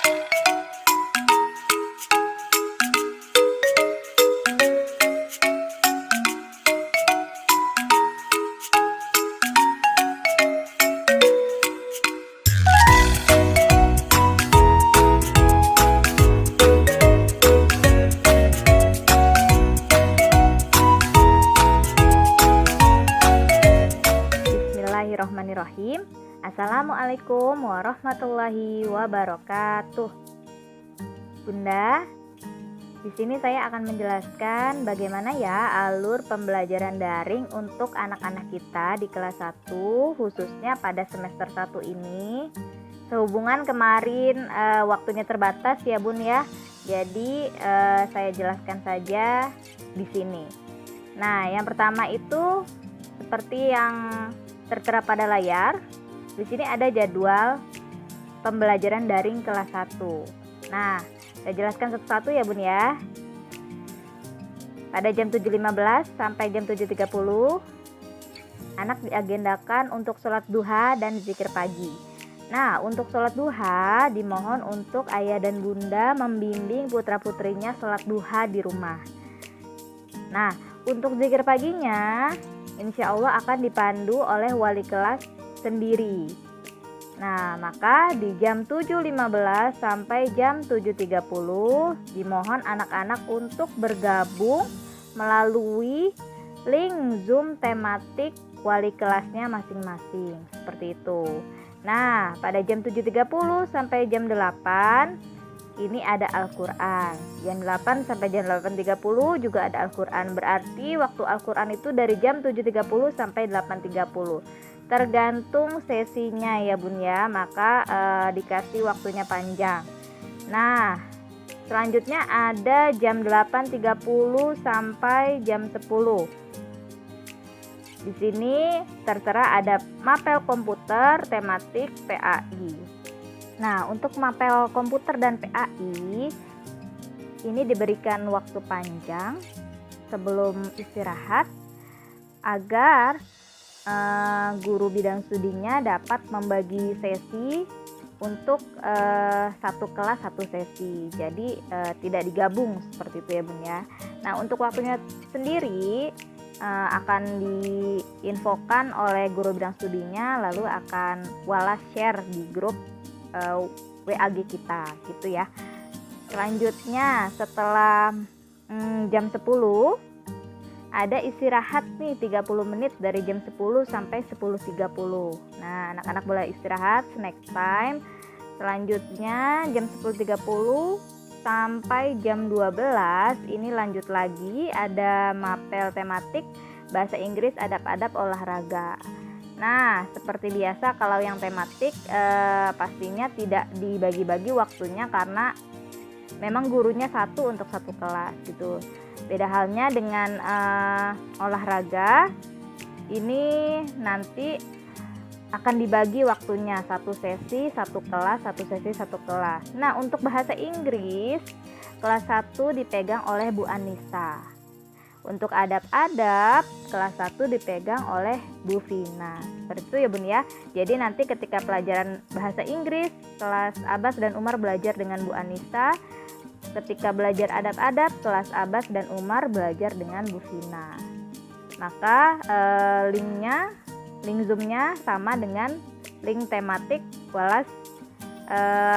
Bismillahirrohmanirrohim. Assalamualaikum warahmatullahi wabarakatuh. Bunda, di sini saya akan menjelaskan bagaimana ya alur pembelajaran daring untuk anak-anak kita di kelas 1, khususnya pada semester 1 ini. Sehubungan kemarin waktunya terbatas ya Bun ya. Jadi saya jelaskan saja di sini. Nah, yang pertama itu seperti yang tertera pada layar. Di sini ada jadwal pembelajaran daring kelas 1. Nah, saya jelaskan satu-satu ya Bun ya. Pada jam 7.15 sampai jam 7.30 anak diagendakan untuk sholat duha dan zikir pagi. Nah, untuk sholat duha dimohon untuk ayah dan bunda membimbing putra-putrinya sholat duha di rumah. Nah, untuk zikir paginya insya Allah akan dipandu oleh wali kelas sendiri. Nah, maka di jam 7.15 sampai jam 7.30 dimohon anak-anak untuk bergabung melalui link Zoom tematik wali kelasnya masing-masing. Seperti itu. Nah, pada jam 7.30 sampai jam 8 ini ada Al-Quran. Jam 8 sampai jam 8.30 juga ada Al-Quran. Berarti waktu Al-Quran itu dari jam 7.30 sampai 8.30. Tergantung sesinya ya Bun ya. Maka dikasih waktunya panjang. Nah, selanjutnya ada jam 8.30 sampai jam 10. Di sini tertera ada mapel komputer tematik PAI. Nah, untuk mapel komputer dan PAI ini diberikan waktu panjang sebelum istirahat agar guru bidang studinya dapat membagi sesi untuk satu kelas satu sesi. Jadi tidak digabung seperti itu ya Bun ya. Nah, untuk waktunya sendiri akan diinfokan oleh guru bidang studinya, lalu akan walas share di grup WAG kita gitu ya. Selanjutnya setelah jam 10 ada istirahat nih 30 menit dari jam 10 sampai 10.30. Nah, anak-anak boleh istirahat snack time. Selanjutnya jam 10.30 sampai jam 12 ini lanjut lagi ada mapel tematik bahasa Inggris adab-adab olahraga. Nah, seperti biasa kalau yang tematik pastinya tidak dibagi-bagi waktunya karena memang gurunya satu untuk satu kelas gitu. Beda halnya dengan olahraga, ini nanti akan dibagi waktunya satu sesi, satu kelas, satu sesi, satu kelas. Nah, untuk bahasa Inggris kelas 1 dipegang oleh Bu Anissa. Untuk adab-adab kelas 1 dipegang oleh Bu Vina. Seperti itu ya Bun ya. Jadi nanti ketika pelajaran bahasa Inggris kelas Abbas dan Umar belajar dengan Bu Anissa. Ketika belajar adab-adab kelas Abbas dan Umar belajar dengan Bu Vina. Maka link Zoom-nya sama dengan link tematik kelas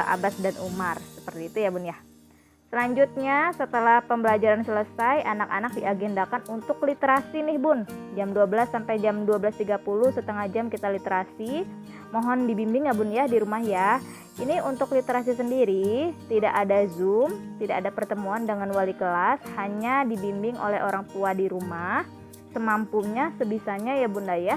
Abbas dan Umar. Seperti itu ya Bun ya. Selanjutnya setelah pembelajaran selesai anak-anak diagendakan untuk literasi nih Bun. Jam 12 sampai jam 12.30 setengah jam kita literasi. Mohon dibimbing ya Bun ya di rumah ya. Ini untuk literasi sendiri tidak ada Zoom, tidak ada pertemuan dengan wali kelas, hanya dibimbing oleh orang tua di rumah semampunya sebisanya ya Bunda ya.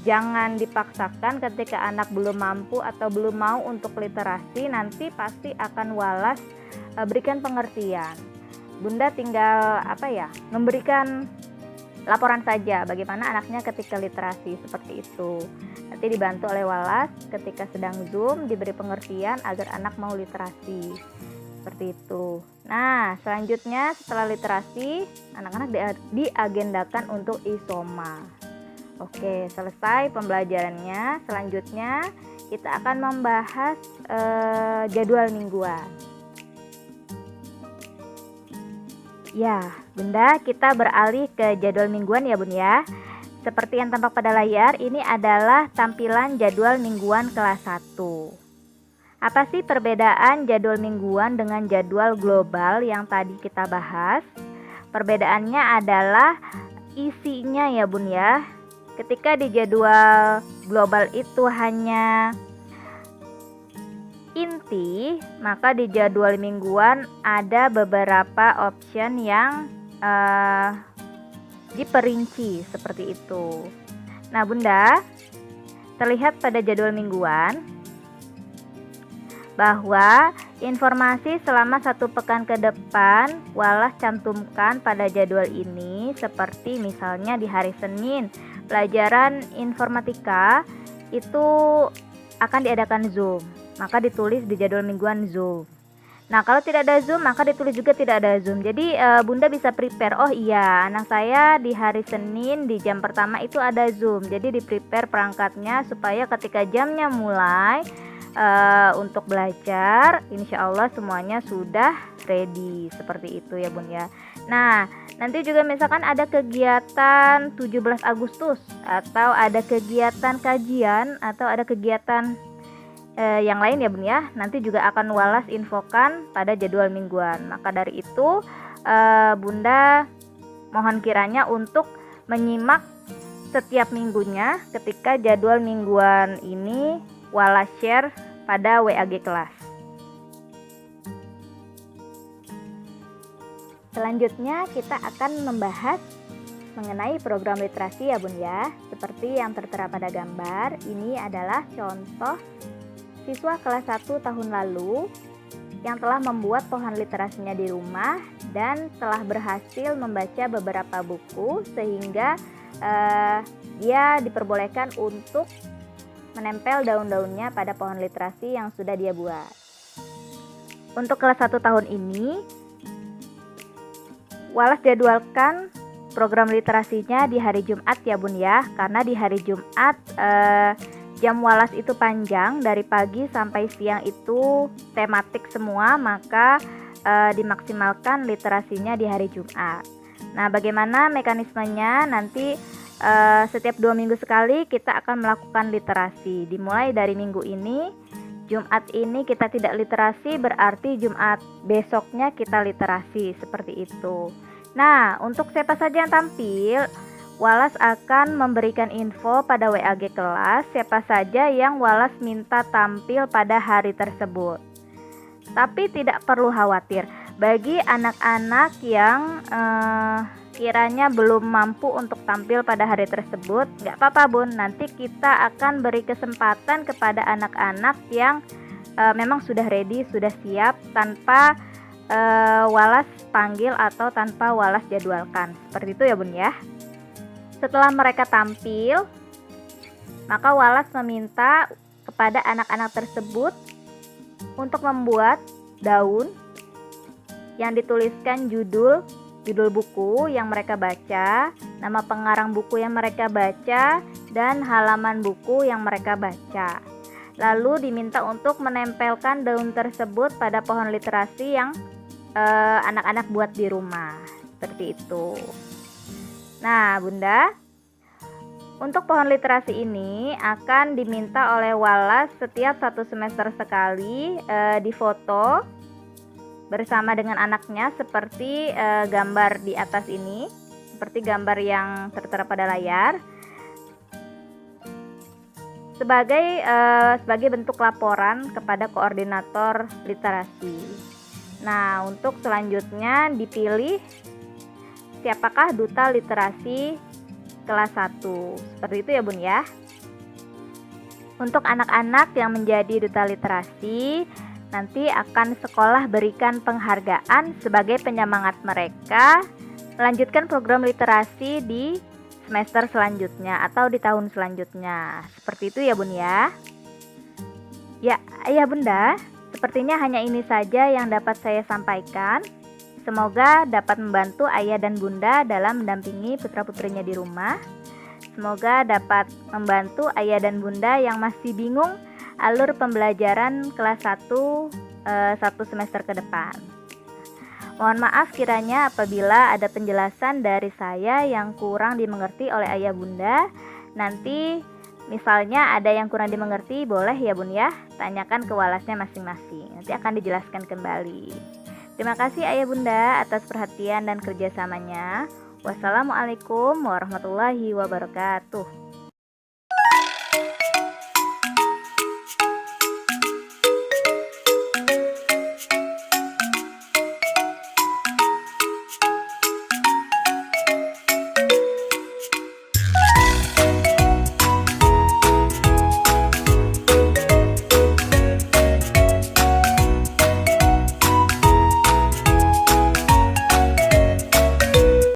Jangan dipaksakan ketika anak belum mampu atau belum mau untuk literasi, nanti pasti akan walas berikan pengertian. Bunda tinggal memberikan laporan saja bagaimana anaknya ketika literasi seperti itu. Nanti dibantu oleh walas ketika sedang Zoom diberi pengertian agar anak mau literasi. Seperti itu. Nah, selanjutnya setelah literasi, anak-anak diagendakan untuk isoma. Oke, selesai pembelajarannya. Selanjutnya kita akan membahas jadwal mingguan. Ya, Bunda, kita beralih ke jadwal mingguan ya Bun ya. Seperti yang tampak pada layar, ini adalah tampilan jadwal mingguan kelas 1. Apa sih perbedaan jadwal mingguan dengan jadwal global yang tadi kita bahas? Perbedaannya adalah isinya ya Bun ya. Ketika di jadwal global itu hanya inti, maka di jadwal mingguan ada beberapa option yang diperinci seperti itu. Nah Bunda, terlihat pada jadwal mingguan bahwa informasi selama 1 pekan ke depan Wallace cantumkan pada jadwal ini, seperti misalnya di hari Senin pelajaran informatika itu akan diadakan Zoom, maka ditulis di jadwal mingguan Zoom. Nah kalau tidak ada Zoom maka ditulis juga tidak ada Zoom. Jadi Bunda bisa prepare, oh iya anak saya di hari Senin di jam pertama itu ada Zoom, jadi di prepare perangkatnya supaya ketika jamnya mulai untuk belajar, insya Allah semuanya sudah ready, seperti itu ya Bun ya. Nah nanti juga misalkan ada kegiatan 17 Agustus atau ada kegiatan kajian atau ada kegiatan yang lain ya Bun ya, nanti juga akan Wallace infokan pada jadwal mingguan. Maka dari itu Bunda mohon kiranya untuk menyimak setiap minggunya ketika jadwal mingguan ini Wallace share pada WAG kelas. Selanjutnya kita akan membahas mengenai program literasi ya Bun ya. Seperti yang tertera pada gambar, ini adalah contoh siswa kelas 1 tahun lalu yang telah membuat pohon literasinya di rumah dan telah berhasil membaca beberapa buku sehingga dia diperbolehkan untuk menempel daun-daunnya pada pohon literasi yang sudah dia buat. Untuk kelas 1 tahun ini, Wallace jadwalkan program literasinya di hari Jumat ya Bun ya, karena di hari Jumat jam Wallace itu panjang, dari pagi sampai siang itu tematik semua, maka dimaksimalkan literasinya di hari Jumat. Nah bagaimana mekanismenya? Nanti setiap 2 minggu sekali kita akan melakukan literasi. Dimulai dari minggu ini, Jumat ini kita tidak literasi, berarti Jumat besoknya kita literasi, seperti itu. Nah untuk siapa saja yang tampil, Wallace akan memberikan info pada WAG kelas siapa saja yang Wallace minta tampil pada hari tersebut. Tapi tidak perlu khawatir, bagi anak-anak yang kiranya belum mampu untuk tampil pada hari tersebut, nggak apa-apa Bun, nanti kita akan beri kesempatan kepada anak-anak yang memang sudah ready, sudah siap, tanpa Wallace panggil atau tanpa Wallace jadwalkan. Seperti itu ya Bun ya. Setelah mereka tampil, maka Wallace meminta kepada anak-anak tersebut untuk membuat daun yang dituliskan judul buku yang mereka baca, nama pengarang buku yang mereka baca, dan halaman buku yang mereka baca. Lalu diminta untuk menempelkan daun tersebut pada pohon literasi yang anak-anak buat di rumah, seperti itu. Nah Bunda, untuk pohon literasi ini akan diminta oleh Wallace setiap 1 semester sekali difoto bersama dengan anaknya, seperti gambar di atas ini, seperti gambar yang tertera pada layar, sebagai bentuk laporan kepada koordinator literasi. Nah untuk selanjutnya dipilih siapakah duta literasi kelas 1, seperti itu ya Bun ya. Untuk anak-anak yang menjadi duta literasi, nanti akan sekolah berikan penghargaan sebagai penyemangat mereka melanjutkan program literasi di semester selanjutnya atau di tahun selanjutnya. Seperti itu ya Bun ya. Ya, Ayah Bunda, sepertinya hanya ini saja yang dapat saya sampaikan. Semoga dapat membantu Ayah dan Bunda dalam mendampingi putra-putrinya di rumah. Semoga dapat membantu Ayah dan Bunda yang masih bingung alur pembelajaran kelas 1 satu semester ke depan. Mohon maaf kiranya apabila ada penjelasan dari saya yang kurang dimengerti oleh ayah bunda. Nanti misalnya ada yang kurang dimengerti, boleh ya bun ya, tanyakan ke walasnya masing-masing. Nanti akan dijelaskan kembali. Terima kasih ayah bunda atas perhatian dan kerjasamanya. Wassalamualaikum warahmatullahi wabarakatuh.